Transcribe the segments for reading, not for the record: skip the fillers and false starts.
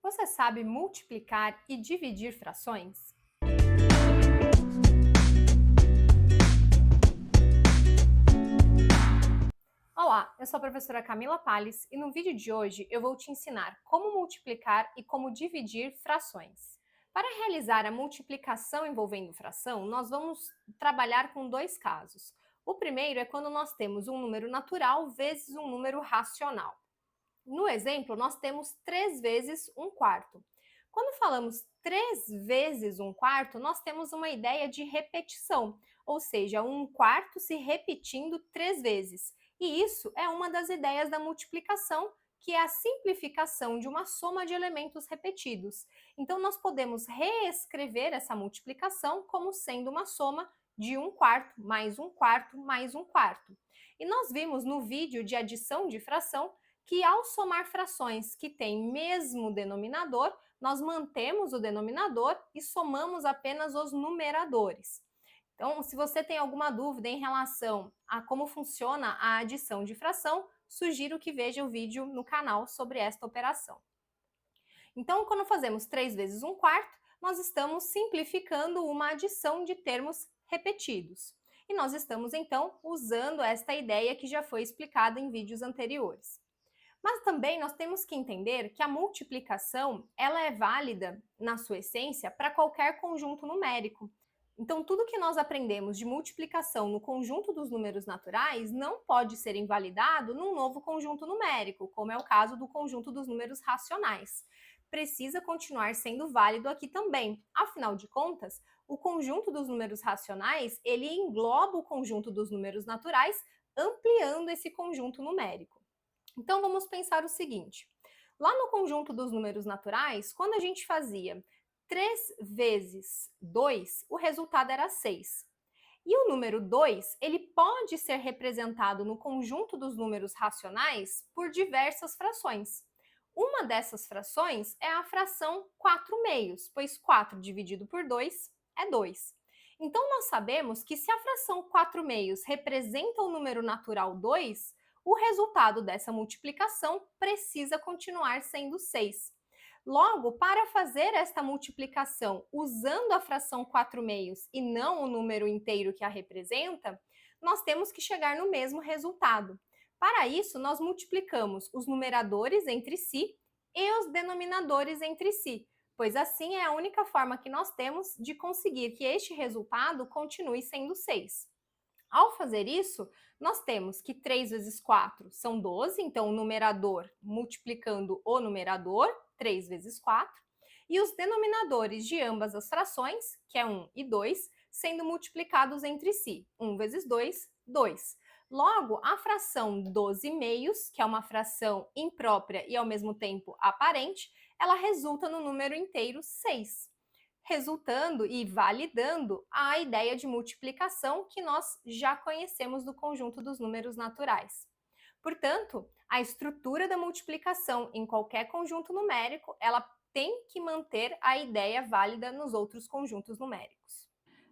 Você sabe multiplicar e dividir frações? Olá, eu sou a professora Camila Palles e no vídeo de hoje eu vou te ensinar como multiplicar e como dividir frações. Para realizar a multiplicação envolvendo fração, nós vamos trabalhar com dois casos. O primeiro é quando nós temos um número natural vezes um número racional. No exemplo, nós temos 3 vezes 1/4. Quando falamos 3 vezes 1/4, nós temos uma ideia de repetição, ou seja, 1/4 se repetindo 3 vezes. E isso é uma das ideias da multiplicação, que é a simplificação de uma soma de elementos repetidos. Então, nós podemos reescrever essa multiplicação como sendo uma soma de 1/4 mais 1/4 mais 1/4. E nós vimos no vídeo de adição de fração que ao somar frações que têm mesmo denominador, nós mantemos o denominador e somamos apenas os numeradores. Então, se você tem alguma dúvida em relação a como funciona a adição de fração, sugiro que veja o vídeo no canal sobre esta operação. Então, quando fazemos 3 vezes 1/4, nós estamos simplificando uma adição de termos repetidos. E nós estamos, então, usando esta ideia que já foi explicada em vídeos anteriores. Mas também nós temos que entender que a multiplicação ela é válida, na sua essência, para qualquer conjunto numérico. Então, tudo que nós aprendemos de multiplicação no conjunto dos números naturais não pode ser invalidado num novo conjunto numérico, como é o caso do conjunto dos números racionais. Precisa continuar sendo válido aqui também. Afinal de contas, o conjunto dos números racionais, ele engloba o conjunto dos números naturais, ampliando esse conjunto numérico. Então, vamos pensar o seguinte. Lá no conjunto dos números naturais, quando a gente fazia 3 vezes 2, o resultado era 6. E o número 2, ele pode ser representado no conjunto dos números racionais por diversas frações. Uma dessas frações é a fração 4/2, pois 4 dividido por 2 é 2. Então, nós sabemos que se a fração 4/2 representa o número natural 2, o resultado dessa multiplicação precisa continuar sendo 6. Logo, para fazer esta multiplicação usando a fração 4/2 e não o número inteiro que a representa, nós temos que chegar no mesmo resultado. Para isso, nós multiplicamos os numeradores entre si e os denominadores entre si, pois assim é a única forma que nós temos de conseguir que este resultado continue sendo 6. Ao fazer isso, nós temos que 3 vezes 4 são 12, então o numerador multiplicando o numerador, 3 vezes 4, e os denominadores de ambas as frações, que é 1 e 2, sendo multiplicados entre si. 1 vezes 2, 2. Logo, a fração 12/2, que é uma fração imprópria e ao mesmo tempo aparente, ela resulta no número inteiro 6, resultando e validando a ideia de multiplicação que nós já conhecemos do conjunto dos números naturais. Portanto, a estrutura da multiplicação em qualquer conjunto numérico, ela tem que manter a ideia válida nos outros conjuntos numéricos.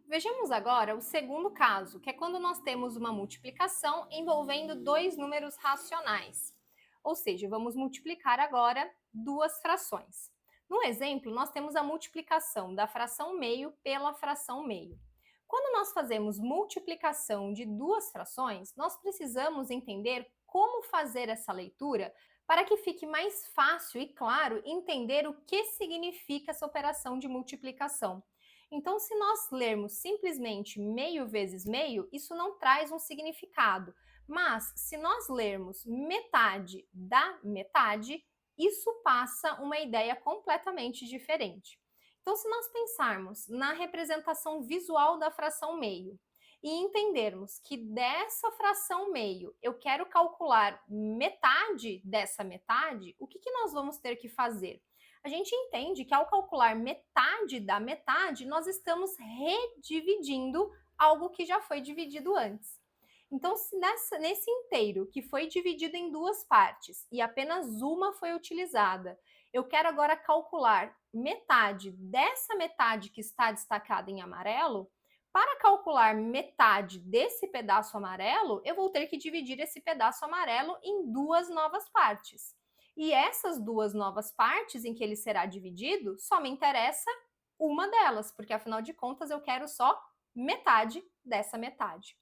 Vejamos agora o segundo caso, que é quando nós temos uma multiplicação envolvendo dois números racionais. Ou seja, vamos multiplicar agora duas frações. No exemplo, nós temos a multiplicação da fração meio pela fração meio. Quando nós fazemos multiplicação de duas frações, nós precisamos entender como fazer essa leitura para que fique mais fácil e claro entender o que significa essa operação de multiplicação. Então, se nós lermos simplesmente meio vezes meio, isso não traz um significado. Mas, se nós lermos metade da metade, isso passa uma ideia completamente diferente. Então, se nós pensarmos na representação visual da fração meio e entendermos que dessa fração meio eu quero calcular metade dessa metade, o que nós vamos ter que fazer? A gente entende que ao calcular metade da metade, nós estamos redividindo algo que já foi dividido antes. Então, se nesse inteiro que foi dividido em duas partes e apenas uma foi utilizada, eu quero agora calcular metade dessa metade que está destacada em amarelo. Para calcular metade desse pedaço amarelo, eu vou ter que dividir esse pedaço amarelo em duas novas partes. E essas duas novas partes em que ele será dividido, só me interessa uma delas, porque afinal de contas eu quero só metade dessa metade.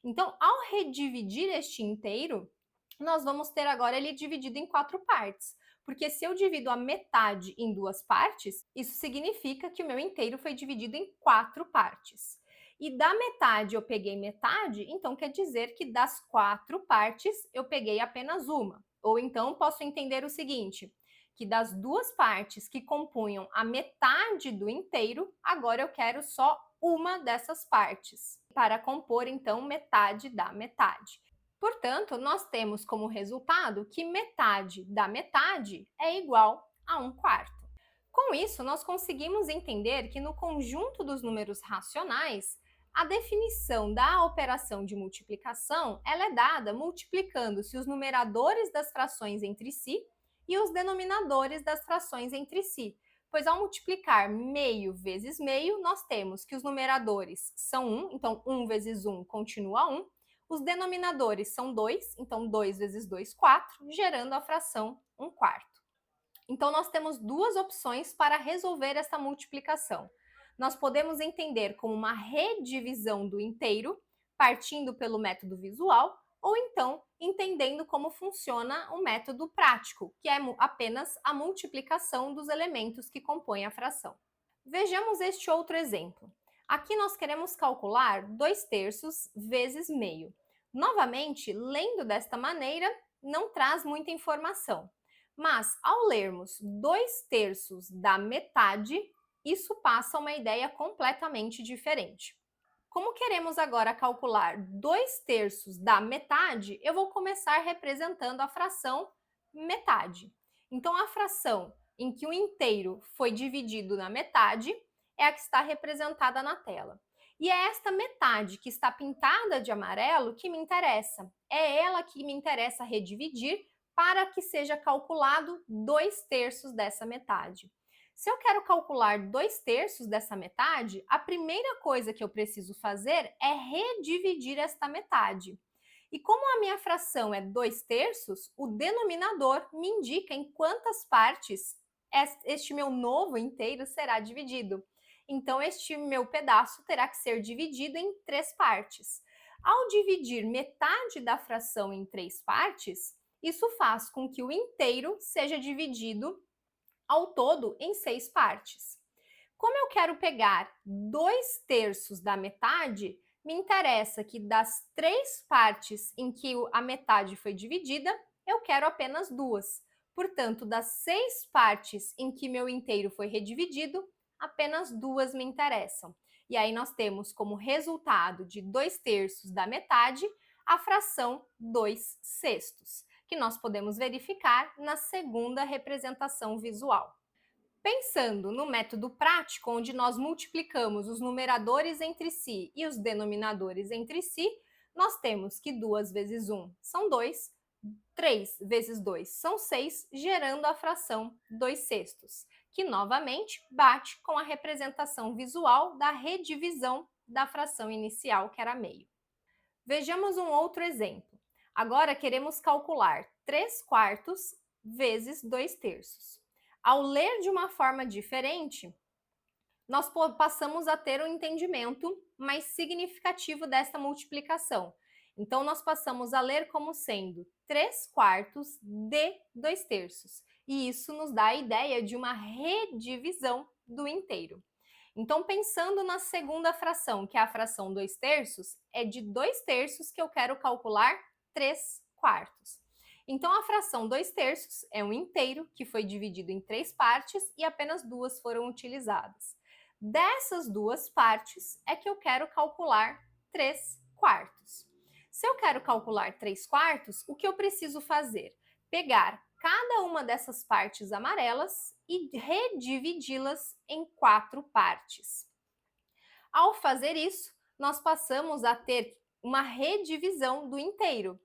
Então, ao redividir este inteiro, nós vamos ter agora ele dividido em 4 partes. Porque se eu divido a metade em 2 partes, isso significa que o meu inteiro foi dividido em 4 partes. E da metade eu peguei metade, então quer dizer que das 4 partes eu peguei apenas uma. Ou então posso entender o seguinte, que das 2 partes que compunham a metade do inteiro, agora eu quero só uma dessas partes, para compor então metade da metade. Portanto, nós temos como resultado que metade da metade é igual a 1/4. Com isso, nós conseguimos entender que no conjunto dos números racionais, a definição da operação de multiplicação ela é dada multiplicando-se os numeradores das frações entre si e os denominadores das frações entre si, pois ao multiplicar meio vezes meio, nós temos que os numeradores são 1, então 1 vezes 1 continua 1, os denominadores são 2, então 2 vezes 2, 4, gerando a fração 1/4. Então, nós temos duas opções para resolver essa multiplicação. Nós podemos entender como uma redivisão do inteiro, partindo pelo método visual, ou então entendendo como funciona o método prático, que é apenas a multiplicação dos elementos que compõem a fração. Vejamos este outro exemplo. Aqui nós queremos calcular 2/3 vezes meio. Novamente, lendo desta maneira, não traz muita informação. Mas, ao lermos 2/3 da metade, isso passa uma ideia completamente diferente. Como queremos agora calcular 2/3 da metade, eu vou começar representando a fração metade. Então, a fração em que o inteiro foi dividido na metade é a que está representada na tela. E é esta metade que está pintada de amarelo que me interessa. É ela que me interessa redividir para que seja calculado 2/3 dessa metade. Se eu quero calcular 2/3 dessa metade, a primeira coisa que eu preciso fazer é redividir esta metade. E como a minha fração é 2/3, o denominador me indica em quantas partes este meu novo inteiro será dividido. Então, este meu pedaço terá que ser dividido em 3 partes. Ao dividir metade da fração em 3 partes, isso faz com que o inteiro seja dividido ao todo em 6 partes. Como eu quero pegar 2/3 da metade, me interessa que das 3 partes em que a metade foi dividida, eu quero apenas 2. Portanto, das 6 partes em que meu inteiro foi redividido, apenas 2 me interessam. E aí nós temos como resultado de 2/3 da metade a fração 2/6, que nós podemos verificar na segunda representação visual. Pensando no método prático, onde nós multiplicamos os numeradores entre si e os denominadores entre si, nós temos que 2 vezes 1 são 2, 3 vezes 2 são 6, gerando a fração 2/6, que novamente bate com a representação visual da redivisão da fração inicial, que era meio. Vejamos um outro exemplo. Agora queremos calcular 3/4 vezes 2/3. Ao ler de uma forma diferente, nós passamos a ter um entendimento mais significativo desta multiplicação. Então, nós passamos a ler como sendo 3/4 de 2/3. E isso nos dá a ideia de uma redivisão do inteiro. Então, pensando na segunda fração, que é a fração 2/3, é de 2/3 que eu quero calcular 3/4. Então, a fração 2/3 é um inteiro que foi dividido em 3 partes e apenas 2 foram utilizadas. Dessas 2 partes é que eu quero calcular 3/4. Se eu quero calcular 3/4, o que eu preciso fazer? Pegar cada uma dessas partes amarelas e redividi-las em 4 partes. Ao fazer isso, nós passamos a ter uma redivisão do inteiro.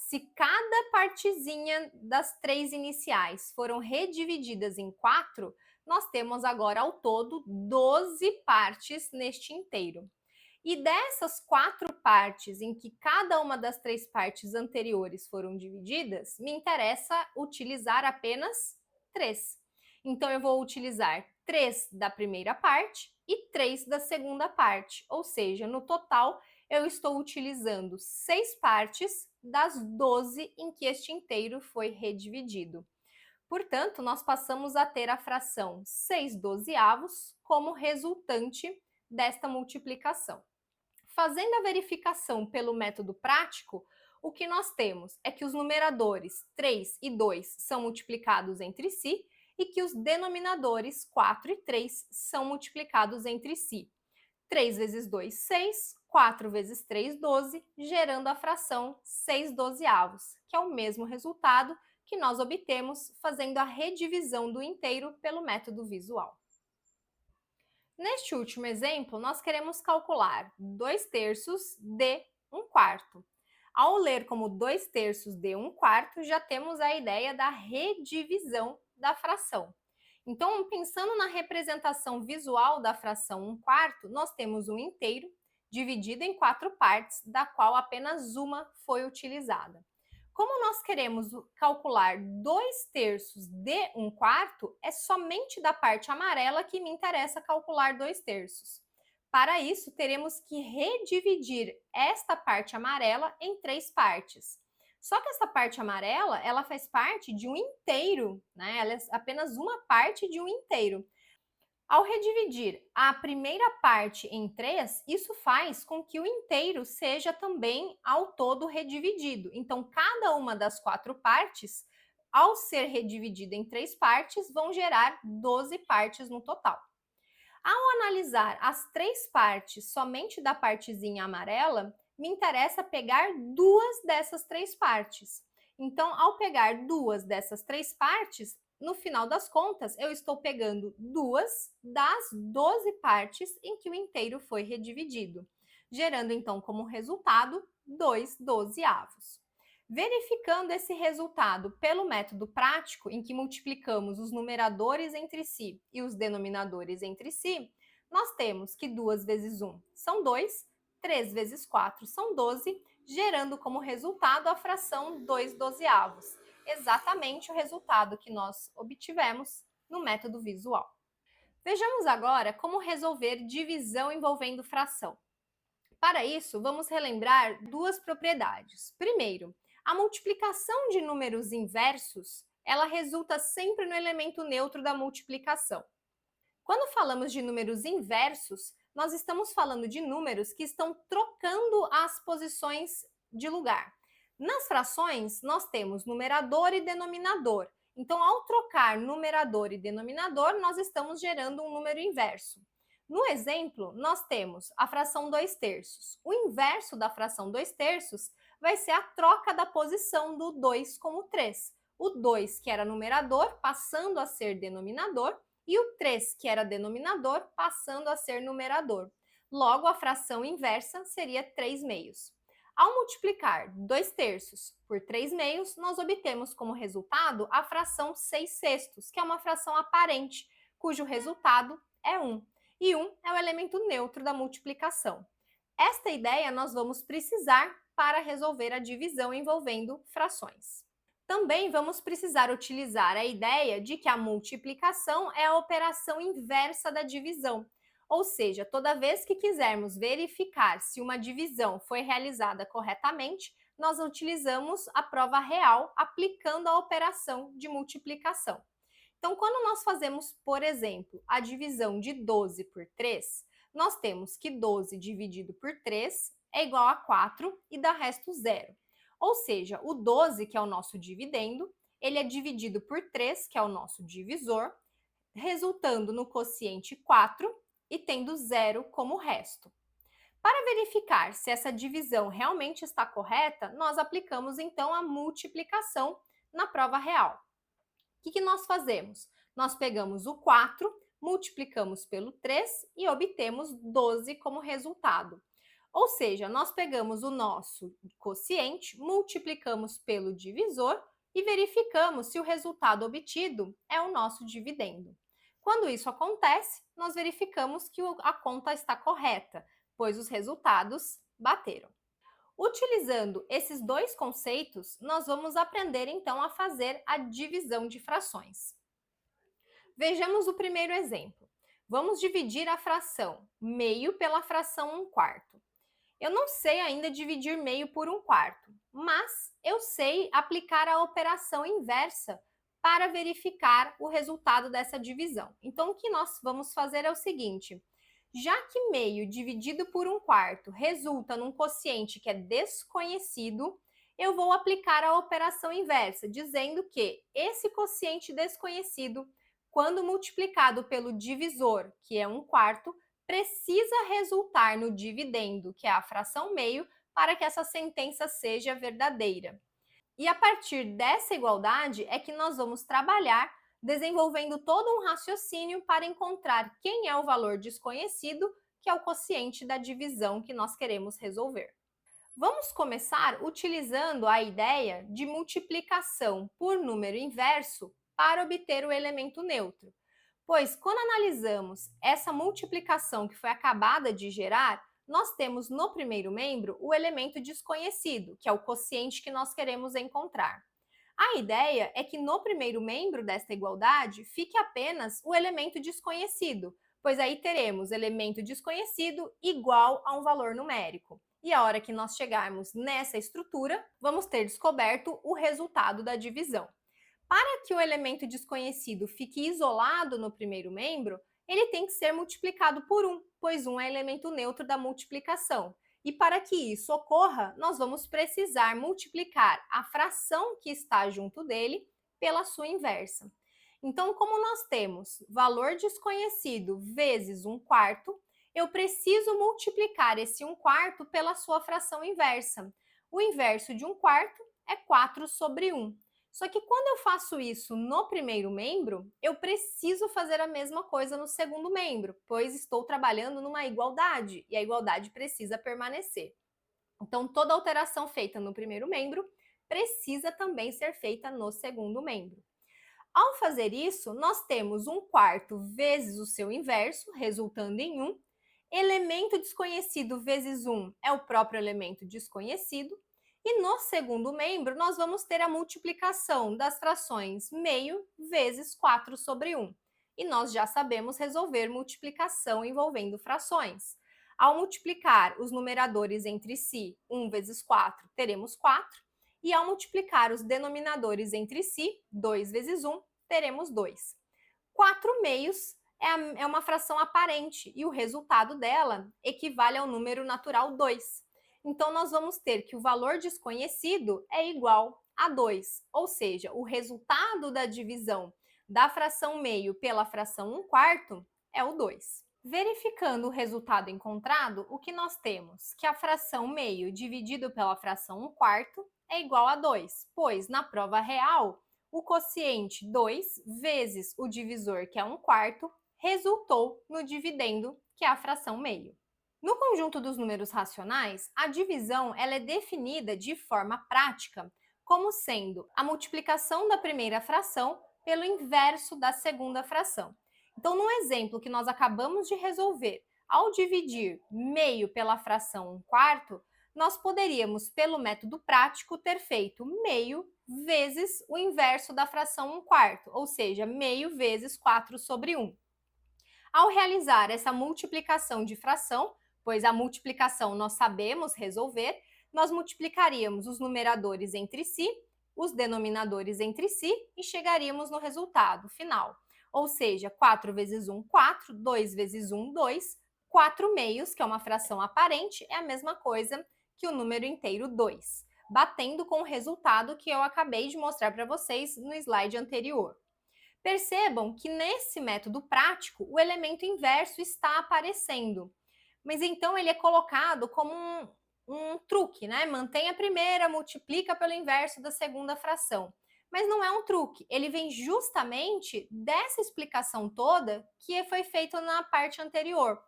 Se cada partezinha das 3 iniciais foram redivididas em 4, nós temos agora ao todo 12 partes neste inteiro. E dessas 4 partes em que cada uma das 3 partes anteriores foram divididas, me interessa utilizar apenas 3. Então, eu vou utilizar 3 da primeira parte e 3 da segunda parte, ou seja, no total eu estou utilizando 6 partes das 12 em que este inteiro foi redividido. Portanto, nós passamos a ter a fração 6/12 como resultante desta multiplicação. Fazendo a verificação pelo método prático, o que nós temos é que os numeradores 3 e 2 são multiplicados entre si e que os denominadores 4 e 3 são multiplicados entre si. 3 vezes 2, 6, 4 vezes 3, 12, gerando a fração 6/12, que é o mesmo resultado que nós obtemos fazendo a redivisão do inteiro pelo método visual. Neste último exemplo, nós queremos calcular 2/3 de 1/4. Ao ler como 2/3 de 1/4, já temos a ideia da redivisão da fração. Então, pensando na representação visual da fração 1/4, nós temos um inteiro dividido em 4 partes, da qual apenas uma foi utilizada. Como nós queremos calcular 2/3 de 1/4, é somente da parte amarela que me interessa calcular 2/3. Para isso, teremos que redividir esta parte amarela em 3 partes. Só que essa parte amarela, ela faz parte de um inteiro, né? Ela é apenas uma parte de um inteiro. Ao redividir a primeira parte em 3, isso faz com que o inteiro seja também ao todo redividido. Então, cada uma das 4 partes, ao ser redividida em 3 partes, vão gerar 12 partes no total. Ao analisar as 3 partes somente da partezinha amarela, me interessa pegar 2 dessas 3 partes. Então, ao pegar 2 dessas 3 partes, no final das contas, eu estou pegando 2 das 12 partes em que o inteiro foi redividido, gerando então como resultado 2/12. Verificando esse resultado pelo método prático, em que multiplicamos os numeradores entre si e os denominadores entre si, nós temos que 2 vezes 1 são 2, 3 vezes 4 são 12, gerando como resultado a fração 2/12, exatamente o resultado que nós obtivemos no método visual. Vejamos agora como resolver divisão envolvendo fração. Para isso, vamos relembrar 2 propriedades. Primeiro, a multiplicação de números inversos, ela resulta sempre no elemento neutro da multiplicação. Quando falamos de números inversos, nós estamos falando de números que estão trocando as posições de lugar. Nas frações, nós temos numerador e denominador. Então, ao trocar numerador e denominador, nós estamos gerando um número inverso. No exemplo, nós temos a fração 2/3. O inverso da fração 2/3 vai ser a troca da posição do 2 com o 3. O 2, que era numerador, passando a ser denominador, e o 3, que era denominador, passando a ser numerador. Logo, a fração inversa seria 3/2. Ao multiplicar 2/3 por 3/2, nós obtemos como resultado a fração 6/6, que é uma fração aparente, cujo resultado é 1. E 1 é o elemento neutro da multiplicação. Esta ideia nós vamos precisar para resolver a divisão envolvendo frações. Também vamos precisar utilizar a ideia de que a multiplicação é a operação inversa da divisão, ou seja, toda vez que quisermos verificar se uma divisão foi realizada corretamente, nós utilizamos a prova real aplicando a operação de multiplicação. Então, quando nós fazemos, por exemplo, a divisão de 12 por 3, nós temos que 12 dividido por 3 é igual a 4 e dá resto 0. Ou seja, o 12, que é o nosso dividendo, ele é dividido por 3, que é o nosso divisor, resultando no quociente 4 e tendo 0 como resto. Para verificar se essa divisão realmente está correta, nós aplicamos então a multiplicação na prova real. O que nós fazemos? Nós pegamos o 4, multiplicamos pelo 3 e obtemos 12 como resultado. Ou seja, nós pegamos o nosso quociente, multiplicamos pelo divisor e verificamos se o resultado obtido é o nosso dividendo. Quando isso acontece, nós verificamos que a conta está correta. pois os resultados bateram. Utilizando esses dois conceitos, nós vamos aprender então a fazer a divisão de frações. Vejamos o primeiro exemplo. Vamos dividir a fração meio pela fração 1/4. Eu não sei ainda dividir meio por 1/4, mas eu sei aplicar a operação inversa para verificar o resultado dessa divisão. Então, o que nós vamos fazer é o seguinte: já que meio dividido por 1/4 resulta num quociente que é desconhecido, eu vou aplicar a operação inversa, dizendo que esse quociente desconhecido, quando multiplicado pelo divisor, que é 1/4, precisa resultar no dividendo, que é a fração meio, para que essa sentença seja verdadeira. E a partir dessa igualdade é que nós vamos trabalhar desenvolvendo todo um raciocínio para encontrar quem é o valor desconhecido, que é o quociente da divisão que nós queremos resolver. Vamos começar utilizando a ideia de multiplicação por número inverso para obter o elemento neutro. Pois, quando analisamos essa multiplicação que foi acabada de gerar, nós temos no primeiro membro o elemento desconhecido, que é o quociente que nós queremos encontrar. A ideia é que no primeiro membro desta igualdade fique apenas o elemento desconhecido, pois aí teremos elemento desconhecido igual a um valor numérico. E a hora que nós chegarmos nessa estrutura, vamos ter descoberto o resultado da divisão. Para que o elemento desconhecido fique isolado no primeiro membro, ele tem que ser multiplicado por 1, pois 1 é elemento neutro da multiplicação. E para que isso ocorra, nós vamos precisar multiplicar a fração que está junto dele pela sua inversa. Então, como nós temos valor desconhecido vezes 1/4, eu preciso multiplicar esse 1/4 pela sua fração inversa. O inverso de 1/4 é 4 sobre 1. Só que quando eu faço isso no primeiro membro, eu preciso fazer a mesma coisa no segundo membro, pois estou trabalhando numa igualdade e a igualdade precisa permanecer. Então, toda alteração feita no primeiro membro precisa também ser feita no segundo membro. Ao fazer isso, nós temos 1/4 vezes o seu inverso, resultando em 1. Elemento desconhecido vezes 1 é o próprio elemento desconhecido. E no segundo membro, nós vamos ter a multiplicação das frações meio vezes 4 sobre 1. E nós já sabemos resolver multiplicação envolvendo frações. Ao multiplicar os numeradores entre si, 1 vezes 4, teremos 4. E ao multiplicar os denominadores entre si, 2 vezes 1, teremos 2. 4 meios é uma fração aparente e o resultado dela equivale ao número natural 2. Então, nós vamos ter que o valor desconhecido é igual a 2, ou seja, o resultado da divisão da fração meio pela fração 1/4 é o 2. Verificando o resultado encontrado, o que nós temos? Que a fração meio dividido pela fração 1/4 é igual a 2, pois na prova real, o quociente 2 vezes o divisor, que é 1/4, resultou no dividendo, que é a fração meio. No conjunto dos números racionais, a divisão ela é definida de forma prática como sendo a multiplicação da primeira fração pelo inverso da segunda fração. Então, no exemplo que nós acabamos de resolver, ao dividir meio pela fração 1/4, nós poderíamos, pelo método prático, ter feito meio vezes o inverso da fração 1/4, ou seja, meio vezes 4 sobre 1. Ao realizar essa multiplicação de fração, pois a multiplicação nós sabemos resolver, nós multiplicaríamos os numeradores entre si, os denominadores entre si e chegaríamos no resultado final. Ou seja, 4 vezes 1, 4, 2 vezes 1, 2, 4 meios, que é uma fração aparente, é a mesma coisa que o número inteiro 2, batendo com o resultado que eu acabei de mostrar para vocês no slide anterior. Percebam que nesse método prático, o elemento inverso está aparecendo, mas então ele é colocado como um truque, né? Mantém a primeira, multiplica pelo inverso da segunda fração. Mas não é um truque, ele vem justamente dessa explicação toda que foi feita na parte anterior.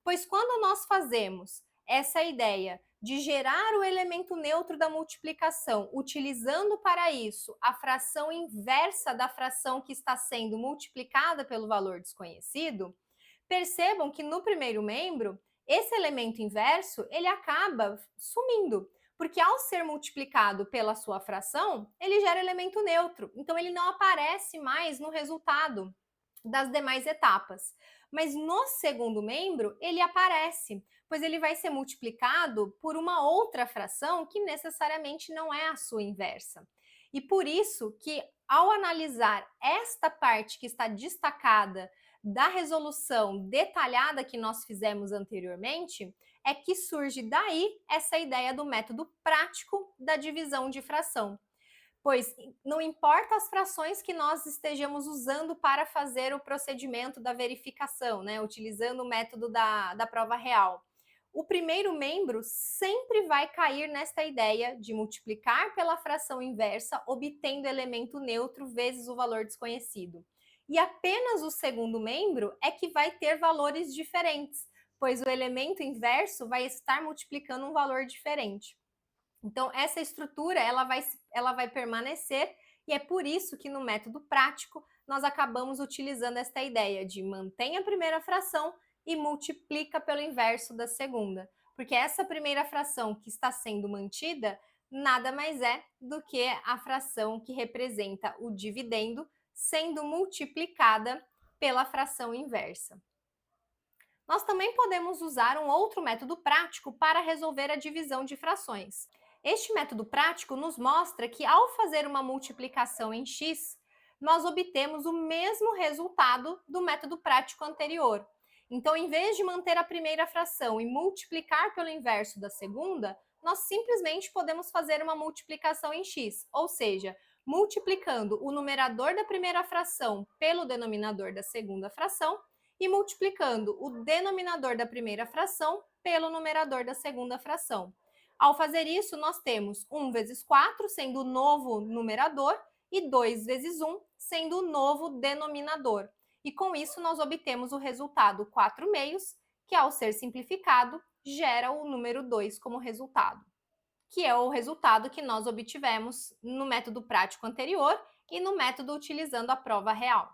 Pois quando nós fazemos essa ideia de gerar o elemento neutro da multiplicação, utilizando para isso a fração inversa da fração que está sendo multiplicada pelo valor desconhecido, percebam que no primeiro membro esse elemento inverso, ele acaba sumindo, porque ao ser multiplicado pela sua fração, ele gera elemento neutro, então ele não aparece mais no resultado das demais etapas. Mas no segundo membro, ele aparece, pois ele vai ser multiplicado por uma outra fração que necessariamente não é a sua inversa. E por isso que, ao analisar esta parte que está destacada da resolução detalhada que nós fizemos anteriormente, é que surge daí essa ideia do método prático da divisão de fração. Pois não importa as frações que nós estejamos usando para fazer o procedimento da verificação, né, utilizando o método da prova real. O primeiro membro sempre vai cair nesta ideia de multiplicar pela fração inversa, obtendo elemento neutro vezes o valor desconhecido. E apenas o segundo membro é que vai ter valores diferentes, pois o elemento inverso vai estar multiplicando um valor diferente. Então, essa estrutura ela vai permanecer e é por isso que no método prático nós acabamos utilizando esta ideia de mantém a primeira fração e multiplica pelo inverso da segunda, porque essa primeira fração que está sendo mantida nada mais é do que a fração que representa o dividendo sendo multiplicada pela fração inversa. Nós também podemos usar um outro método prático para resolver a divisão de frações. Este método prático nos mostra que, ao fazer uma multiplicação em x, nós obtemos o mesmo resultado do método prático anterior. Então, em vez de manter a primeira fração e multiplicar pelo inverso da segunda, nós simplesmente podemos fazer uma multiplicação em x, ou seja, multiplicando o numerador da primeira fração pelo denominador da segunda fração e multiplicando o denominador da primeira fração pelo numerador da segunda fração. Ao fazer isso, nós temos 1 vezes 4 sendo o novo numerador e 2 vezes 1 sendo o novo denominador. E com isso, nós obtemos o resultado 4 meios, que ao ser simplificado, gera o número 2 como resultado, que é o resultado que nós obtivemos no método prático anterior e no método utilizando a prova real.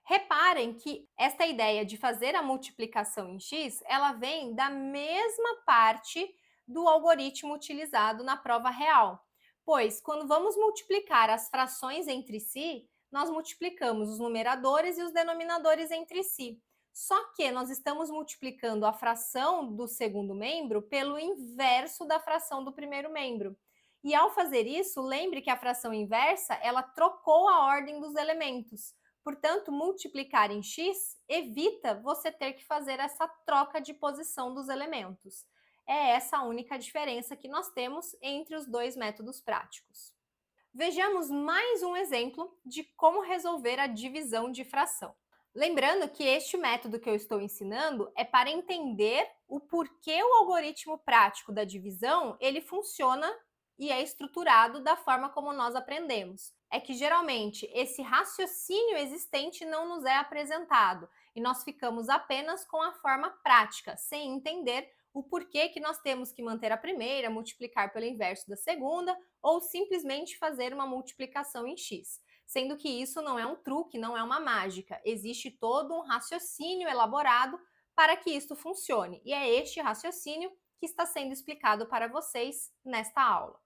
Reparem que esta ideia de fazer a multiplicação em x, ela vem da mesma parte do algoritmo utilizado na prova real, pois quando vamos multiplicar as frações entre si, nós multiplicamos os numeradores e os denominadores entre si. Só que nós estamos multiplicando a fração do segundo membro pelo inverso da fração do primeiro membro. E ao fazer isso, lembre que a fração inversa, ela trocou a ordem dos elementos. Portanto, multiplicar em x evita você ter que fazer essa troca de posição dos elementos. É essa a única diferença que nós temos entre os dois métodos práticos. Vejamos mais um exemplo de como resolver a divisão de fração. Lembrando que este método que eu estou ensinando é para entender o porquê o algoritmo prático da divisão ele funciona e é estruturado da forma como nós aprendemos. É que geralmente esse raciocínio existente não nos é apresentado e nós ficamos apenas com a forma prática, sem entender o porquê que nós temos que manter a primeira, multiplicar pelo inverso da segunda ou simplesmente fazer uma multiplicação em x. Sendo que isso não é um truque, não é uma mágica. Existe todo um raciocínio elaborado para que isto funcione. E é este raciocínio que está sendo explicado para vocês nesta aula.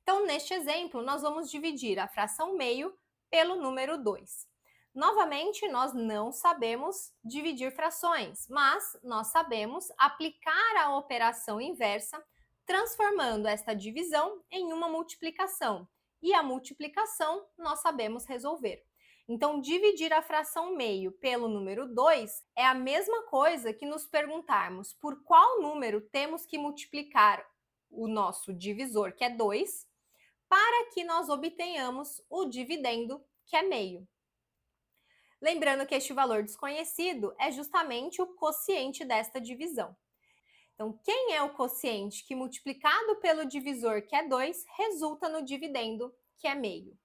Então, neste exemplo, nós vamos dividir a fração meio pelo número 2. Novamente, nós não sabemos dividir frações, mas nós sabemos aplicar a operação inversa, transformando esta divisão em uma multiplicação. E a multiplicação nós sabemos resolver. Então, dividir a fração meio pelo número 2 é a mesma coisa que nos perguntarmos por qual número temos que multiplicar o nosso divisor, que é 2, para que nós obtenhamos o dividendo, que é meio. Lembrando que este valor desconhecido é justamente o quociente desta divisão. Então, quem é o quociente que multiplicado pelo divisor, que é 2, resulta no dividendo, que é meio?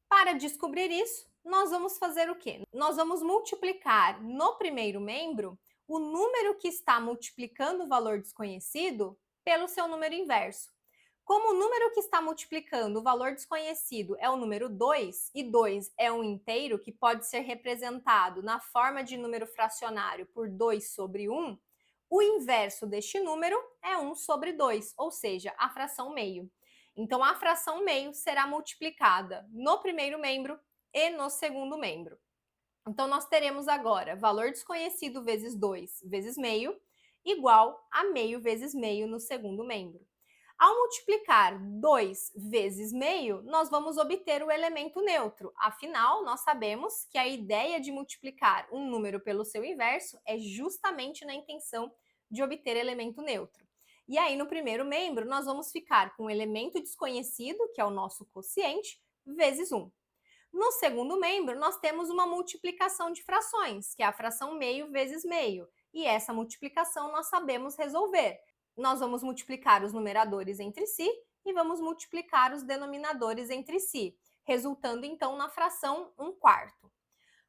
Para descobrir isso, nós vamos fazer o quê? Nós vamos multiplicar no primeiro membro o número que está multiplicando o valor desconhecido pelo seu número inverso. Como o número que está multiplicando o valor desconhecido é o número 2, e 2 é um inteiro que pode ser representado na forma de número fracionário por 2 sobre 1, O inverso deste número é 1 sobre 2, ou seja, a fração meio. Então, a fração meio será multiplicada no primeiro membro e no segundo membro. Então, nós teremos agora valor desconhecido vezes 2 vezes meio, igual a meio vezes meio no segundo membro. Ao multiplicar 2 vezes meio, nós vamos obter o elemento neutro. Afinal, nós sabemos que a ideia de multiplicar um número pelo seu inverso é justamente na intenção de obter elemento neutro. E aí, no primeiro membro, nós vamos ficar com o elemento desconhecido, que é o nosso quociente, vezes 1. No segundo membro, nós temos uma multiplicação de frações, que é a fração meio vezes meio. E essa multiplicação nós sabemos resolver. Nós vamos multiplicar os numeradores entre si e vamos multiplicar os denominadores entre si, resultando então na fração 1/4.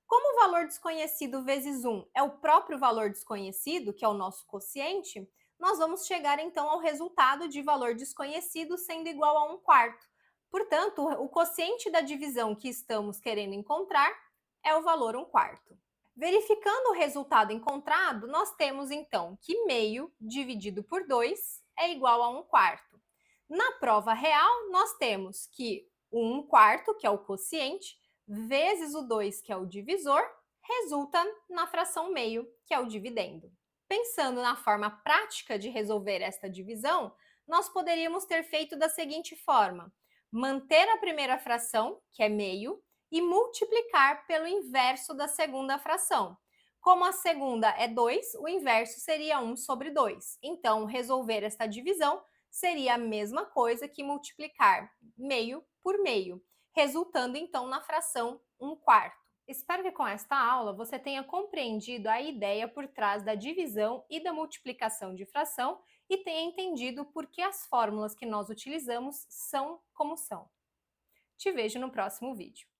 Como o valor desconhecido vezes 1 é o próprio valor desconhecido, que é o nosso quociente, nós vamos chegar então ao resultado de valor desconhecido sendo igual a 1/4. Portanto, o quociente da divisão que estamos querendo encontrar é o valor 1/4. Verificando o resultado encontrado, nós temos então que meio dividido por 2 é igual a 1/4. Na prova real, nós temos que o 1/4, que é o quociente, vezes o 2, que é o divisor, resulta na fração meio, que é o dividendo. Pensando na forma prática de resolver esta divisão, nós poderíamos ter feito da seguinte forma: manter a primeira fração, que é meio, e multiplicar pelo inverso da segunda fração. Como a segunda é 2, o inverso seria 1 sobre 2. Então, resolver esta divisão seria a mesma coisa que multiplicar meio por meio, resultando então na fração 1/4. Espero que com esta aula você tenha compreendido a ideia por trás da divisão e da multiplicação de fração e tenha entendido por que as fórmulas que nós utilizamos são como são. Te vejo no próximo vídeo.